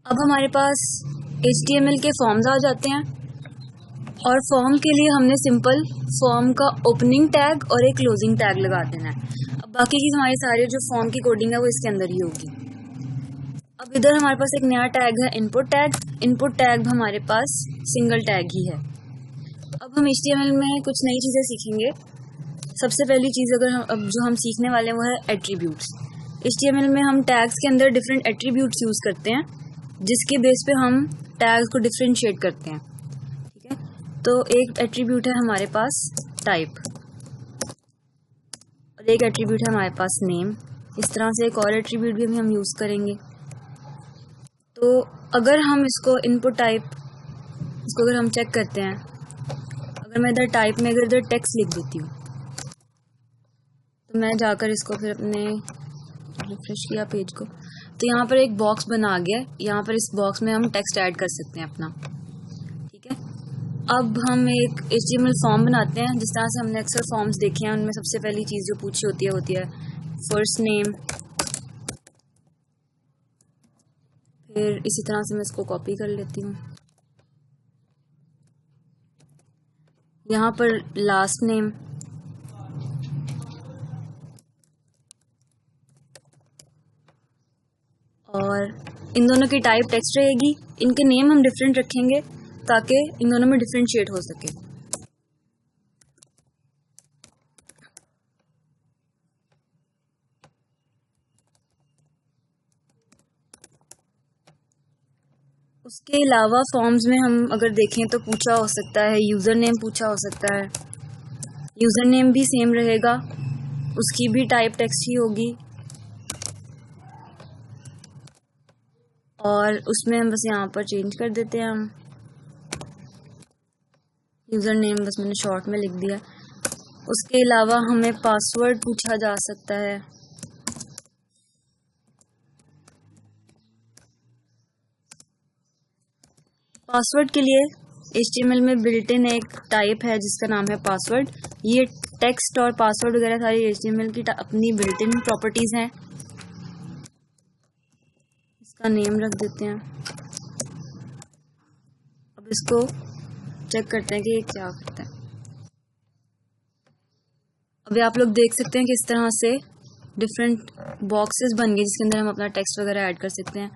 अब हमारे पास HTML के फॉर्म्स आ जाते हैं और फॉर्म के लिए हमने सिंपल फॉर्म का ओपनिंग टैग और एक क्लोजिंग टैग लगा देना है। अब बाकी की हमारी सारी जो फॉर्म की कोडिंग है वो इसके अंदर ही होगी। अब इधर हमारे पास एक नया टैग है इनपुट टैग। इनपुट टैग हमारे पास सिंगल टैग ही है। अब हम HTML में कुछ नई चीज़ें सीखेंगे। सबसे पहली चीज़ अब जो हम सीखने वाले हैं वो है एट्रीब्यूट्स। HTML में हम टैग्स के अंदर डिफरेंट एट्रीब्यूट्स यूज़ करते हैं जिसके बेस पे हम टैग्स को डिफरेंशिएट करते हैं। ठीक है, तो एक एट्रीब्यूट है हमारे पास टाइप और एक एट्रीब्यूट है हमारे पास नेम। इस तरह से एक और एट्रीब्यूट भी हम यूज़ करेंगे। तो अगर हम इसको इनपुट टाइप इसको अगर हम चेक करते हैं, अगर मैं इधर टाइप में अगर इधर टेक्स्ट लिख देती हूँ तो मैं जाकर इसको फिर अपने रिफ्रेश किया पेज को तो यहाँ पर एक बॉक्स बना आ गया। यहाँ पर इस बॉक्स में हम टेक्स्ट ऐड कर सकते हैं अपना। ठीक है, अब हम एक HTML फॉर्म बनाते हैं। जिस तरह से हमने अक्सर फॉर्म्स देखे हैं उनमें सबसे पहली चीज़ जो पूछी होती है फर्स्ट नेम। फिर इसी तरह से मैं इसको कॉपी कर लेती हूँ। यहाँ पर लास्ट नेम और इन दोनों की टाइप टेक्स्ट रहेगी। इनके नेम हम डिफरेंट रखेंगे ताकि इन दोनों में डिफरेंशिएट हो सके। उसके अलावा फॉर्म्स में हम अगर देखें तो पूछा हो सकता है यूज़र नेम पूछा हो सकता है। यूज़र नेम भी सेम रहेगा, उसकी भी टाइप टेक्स्ट ही होगी और उसमें हम बस यहाँ पर चेंज कर देते हैं। हम यूज़र नेम बस मैंने शॉर्ट में लिख दिया। उसके अलावा हमें पासवर्ड पूछा जा सकता है। पासवर्ड के लिए HTML में बिल्ट इन एक टाइप है जिसका नाम है पासवर्ड। ये टेक्स्ट और पासवर्ड वगैरह सारी HTML की अपनी बिल्ट इन प्रॉपर्टीज़ हैं। इसका नेम रख देते हैं। अब इसको चेक करते हैं कि ये क्या करता है। अभी आप लोग देख सकते हैं कि इस तरह से डिफरेंट बॉक्सेस बन गए जिसके अंदर हम अपना टेक्स्ट वगैरह ऐड कर सकते हैं।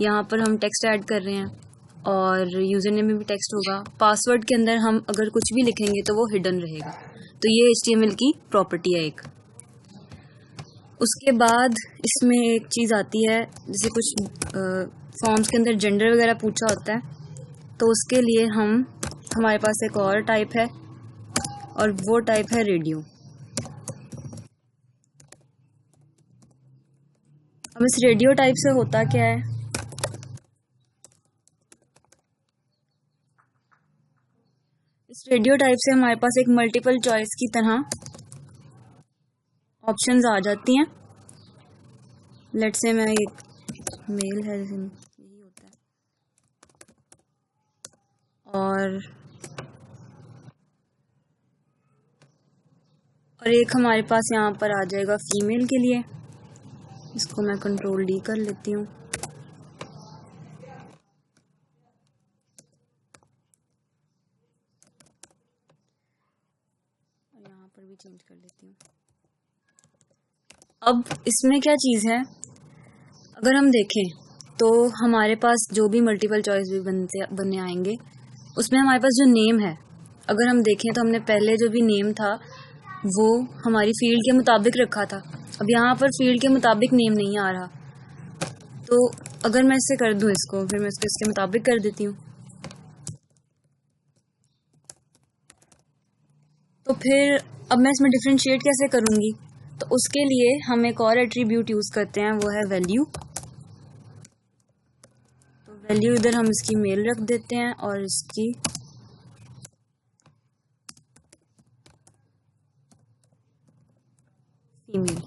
यहाँ पर हम टेक्स्ट ऐड कर रहे हैं और यूज़र नेम में भी टेक्स्ट होगा। पासवर्ड के अंदर हम अगर कुछ भी लिखेंगे तो वो हिडन रहेगा। तो ये HTML की प्रॉपर्टी है एक। उसके बाद इसमें एक चीज़ आती है जैसे कुछ फॉर्म्स के अंदर जेंडर वगैरह पूछा होता है तो उसके लिए हमारे पास एक और टाइप है और वो टाइप है रेडियो। अब इस रेडियो टाइप से होता क्या है, इस रेडियो टाइप से हमारे पास एक मल्टीपल चॉइस की तरह ऑप्शंस आ जाती हैं। लेट्स से मैं एक मेल है जैसे यही होता है और एक हमारे पास यहाँ पर आ जाएगा फीमेल के लिए। इसको मैं कंट्रोल D कर लेती हूँ। यहाँ पर भी चेंज कर लेती हूँ। अब इसमें क्या चीज़ है, अगर हम देखें तो हमारे पास जो भी मल्टीपल चॉइस भी बने आएंगे उसमें हमारे पास जो नेम है, अगर हम देखें तो हमने पहले जो भी नेम था वो हमारी फील्ड के मुताबिक रखा था। अब यहाँ पर फील्ड के मुताबिक नेम नहीं आ रहा, तो अगर मैं इससे कर दूँ इसको, फिर मैं इसको इसके मुताबिक कर देती हूँ तो फिर अब मैं इसमें डिफरेंशिएट कैसे करूँगी, तो उसके लिए हम एक और एट्रीब्यूट यूज़ करते हैं, वो है वैल्यू। तो वैल्यू इधर हम इसकी मेल रख देते हैं और इसकी फीमेल।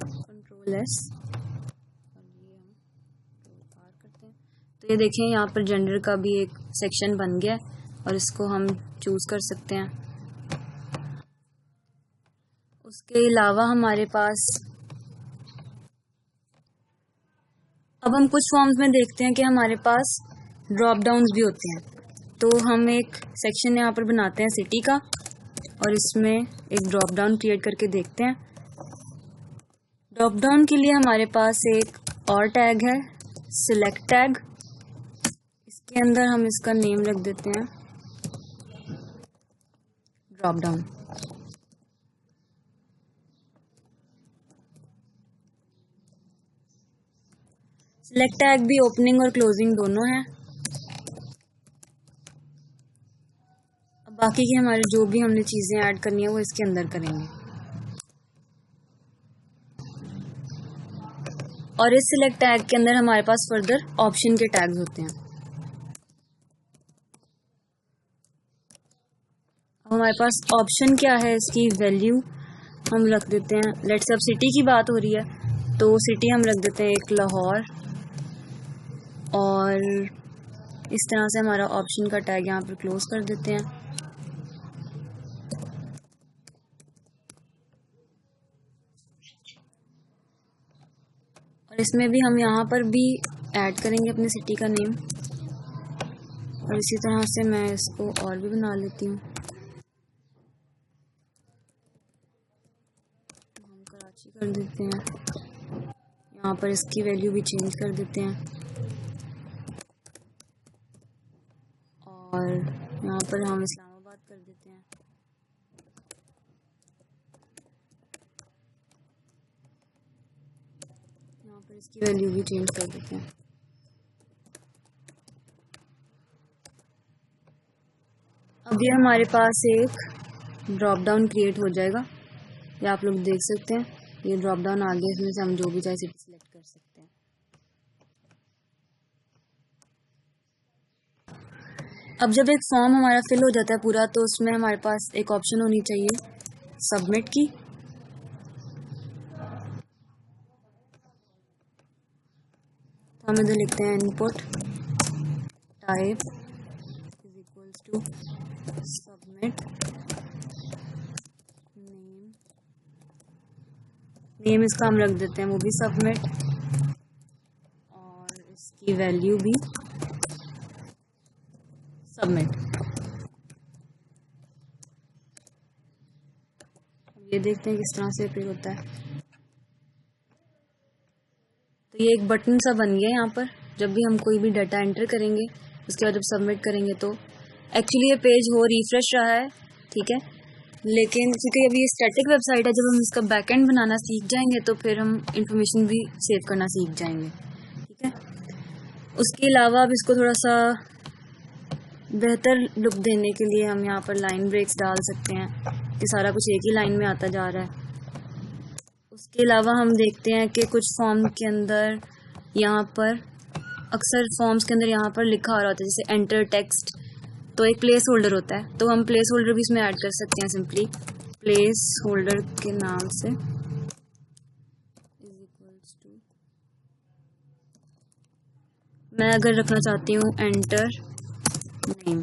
कंट्रोल S और ये हम पार करते हैं तो ये देखें यहाँ पर जेंडर का भी एक सेक्शन बन गया और इसको हम चूज़ कर सकते हैं। उसके अलावा हमारे पास अब हम कुछ फॉर्म्स में देखते हैं कि हमारे पास ड्रॉप डाउन्स भी होते हैं। तो हम एक सेक्शन यहाँ पर बनाते हैं सिटी का और इसमें एक ड्रॉप डाउन क्रिएट करके देखते हैं। ड्रॉप डाउन के लिए हमारे पास एक और टैग है, सिलेक्ट टैग। इसके अंदर हम इसका नेम रख देते हैं ड्रॉप डाउन। सिलेक्ट टैग भी ओपनिंग और क्लोजिंग दोनों है। अब बाकी की हमारे जो भी हमने चीज़ें ऐड करनी है वो इसके अंदर करेंगे। और इस सिलेक्ट टैग के अंदर हमारे पास फर्दर ऑप्शन के टैग्स होते हैं। अब हमारे पास ऑप्शन क्या है, इसकी वैल्यू हम रख देते हैं। लेट्स अब सिटी की बात हो रही है तो सिटी हम रख देते हैं एक लाहौर, और इस तरह से हमारा ऑप्शन का टैग यहाँ पर क्लोज कर देते हैं। और इसमें भी हम यहाँ पर भी ऐड करेंगे अपने सिटी का नेम, और इसी तरह से मैं इसको और भी बना लेती हूँ। हम कराची कर देते हैं, यहाँ पर इसकी वैल्यू भी चेंज कर देते हैं, और यहाँ पर हम इस्लामाबाद कर देते हैं। यहाँ पर इसकी वैल्यू भी चेंज कर देते हैं। अब ये हमारे पास एक ड्रॉप डाउन क्रिएट हो जाएगा। ये आप लोग देख सकते हैं, ये ड्रॉप डाउन आ गया, इसमें से हम जो भी चाहे सिटी सिलेक्ट कर सकते हैं। अब जब एक फॉर्म हमारा फिल हो जाता है पूरा, तो उसमें हमारे पास एक ऑप्शन होनी चाहिए सबमिट की। तो हम इधर लिखते हैं input type is equals to submit name इसका हम रख देते हैं वो भी सबमिट, और इसकी वैल्यू भी सबमिट। अब ये देखते हैं किस तरह से फिल होता है। तो ये एक बटन सा बन गया यहाँ पर। जब भी हम कोई भी डाटा एंटर करेंगे उसके बाद जब सबमिट करेंगे तो एक्चुअली ये पेज हो रिफ्रेश रहा है, ठीक है, लेकिन क्योंकि अभी ये स्टैटिक वेबसाइट है, जब हम इसका बैकएंड बनाना सीख जाएंगे तो फिर हम इंफॉर्मेशन भी सेव करना सीख जाएंगे, ठीक है। उसके अलावा अब इसको थोड़ा सा बेहतर लुक देने के लिए हम यहाँ पर लाइन ब्रेक्स डाल सकते हैं कि सारा कुछ एक ही लाइन में आता जा रहा है। उसके अलावा हम देखते हैं कि कुछ फॉर्म के अंदर यहाँ पर अक्सर फॉर्म्स के अंदर यहाँ पर लिखा हो रहा होता है जैसे एंटर टेक्स्ट, तो एक प्लेस होल्डर होता है, तो हम प्लेस होल्डर भी इसमें ऐड कर सकते हैं। सिंपली प्लेस होल्डर के नाम से इज इक्वल्स टू, मैं अगर रखना चाहती हूँ एंटर नेम,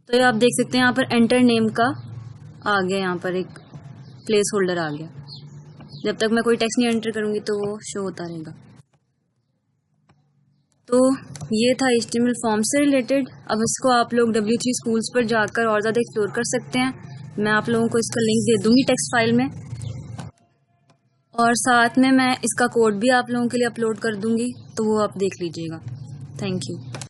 तो ये आप देख सकते हैं यहाँ पर एंटर नेम का आ गया, यहाँ पर एक प्लेस होल्डर आ गया। जब तक मैं कोई टेक्स्ट नहीं एंटर करूंगी तो वो शो होता रहेगा। तो ये था HTML फॉर्म से रिलेटेड। अब इसको आप लोग W3 स्कूल्स पर जाकर और ज़्यादा एक्सप्लोर कर सकते हैं। मैं आप लोगों को इसका लिंक दे दूंगी टेक्स्ट फाइल में, और साथ में मैं इसका कोड भी आप लोगों के लिए अपलोड कर दूंगी, तो वो आप देख लीजिएगा। Thank you.